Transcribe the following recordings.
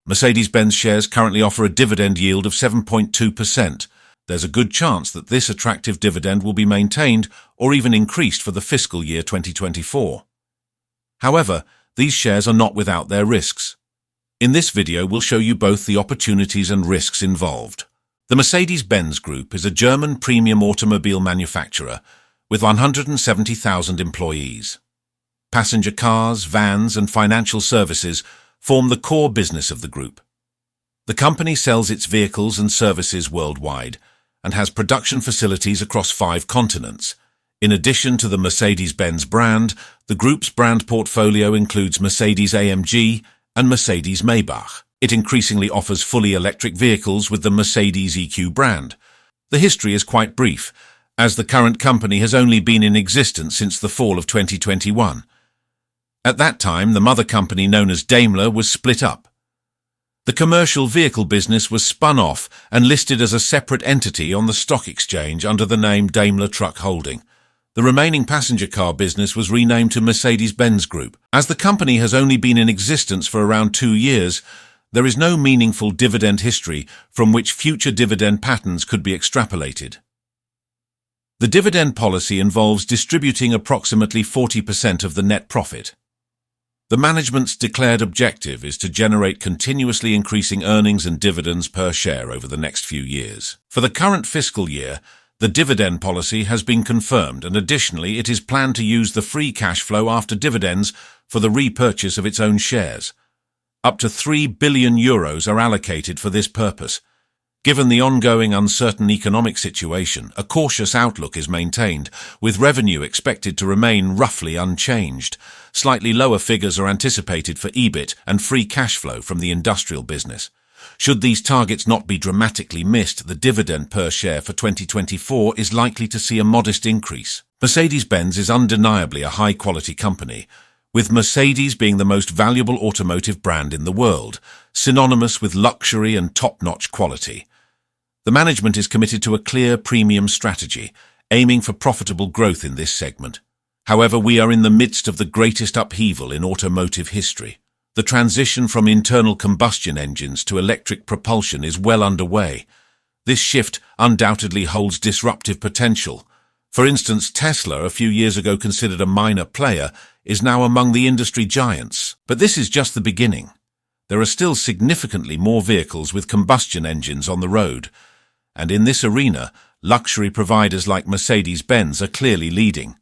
Mercedes-Benz shares currently offer a dividend yield of 7.2%. There's a good chance that this attractive dividend will be maintained or even increased for the fiscal year 2024. However, these shares are not without their risks. In this video, we'll show you both the opportunities and risks involved. The Mercedes-Benz Group is a German premium automobile manufacturer with 170,000 employees. Passenger cars, vans, and financial services form the core business of the group. The company sells its vehicles and services worldwide and has production facilities across 5 continents. In addition to the Mercedes-Benz brand, the group's brand portfolio includes Mercedes-AMG and Mercedes-Maybach. It increasingly offers fully electric vehicles with the Mercedes EQ brand. The history is quite brief, as the current company has only been in existence since the fall of 2021. At that time, the mother company known as Daimler was split up. The commercial vehicle business was spun off and listed as a separate entity on the stock exchange under the name Daimler Truck Holding. The remaining passenger car business was renamed to Mercedes-Benz Group. As the company has only been in existence for around 2 years, there is no meaningful dividend history from which future dividend patterns could be extrapolated. The dividend policy involves distributing approximately 40% of the net profit. The management's declared objective is to generate continuously increasing earnings and dividends per share over the next few years. For the current fiscal year, the dividend policy has been confirmed, and additionally it is planned to use the free cash flow after dividends for the repurchase of its own shares. Up to €3 billion are allocated for this purpose. Given the ongoing uncertain economic situation, a cautious outlook is maintained, with revenue expected to remain roughly unchanged. Slightly lower figures are anticipated for EBIT and free cash flow from the industrial business. Should these targets not be dramatically missed, the dividend per share for 2024 is likely to see a modest increase. Mercedes-Benz is undeniably a high-quality company, with Mercedes being the most valuable automotive brand in the world, synonymous with luxury and top-notch quality. The management is committed to a clear premium strategy, aiming for profitable growth in this segment. However, we are in the midst of the greatest upheaval in automotive history. The transition from internal combustion engines to electric propulsion is well underway. This shift undoubtedly holds disruptive potential. For instance, Tesla, a few years ago considered a minor player, is now among the industry giants. But this is just the beginning. There are still significantly more vehicles with combustion engines on the road, and in this arena, luxury providers like Mercedes-Benz are clearly leading.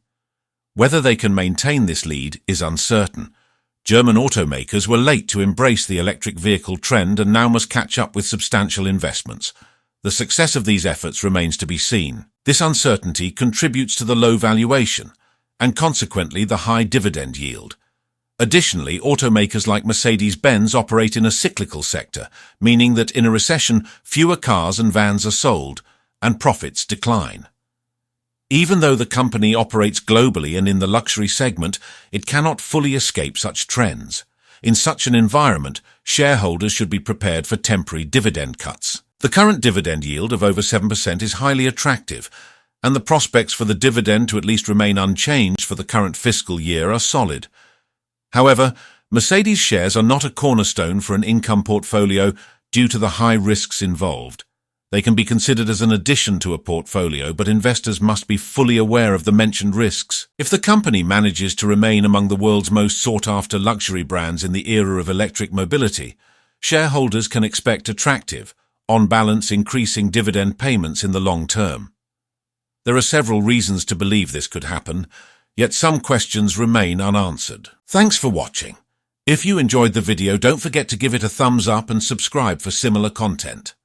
Whether they can maintain this lead is uncertain. German automakers were late to embrace the electric vehicle trend and now must catch up with substantial investments. The success of these efforts remains to be seen. This uncertainty contributes to the low valuation and consequently the high dividend yield. Additionally, automakers like Mercedes-Benz operate in a cyclical sector, meaning that in a recession, fewer cars and vans are sold and profits decline. Even though the company operates globally and in the luxury segment, it cannot fully escape such trends. In such an environment, shareholders should be prepared for temporary dividend cuts. The current dividend yield of over 7% is highly attractive, and the prospects for the dividend to at least remain unchanged for the current fiscal year are solid. However, Mercedes shares are not a cornerstone for an income portfolio due to the high risks involved. They can be considered as an addition to a portfolio, but investors must be fully aware of the mentioned risks. If the company manages to remain among the world's most sought-after luxury brands in the era of electric mobility, shareholders can expect attractive, on balance increasing dividend payments in the long term. There are several reasons to believe this could happen, yet some questions remain unanswered. Thanks for watching. If you enjoyed the video, don't forget to give it a thumbs up and subscribe for similar content.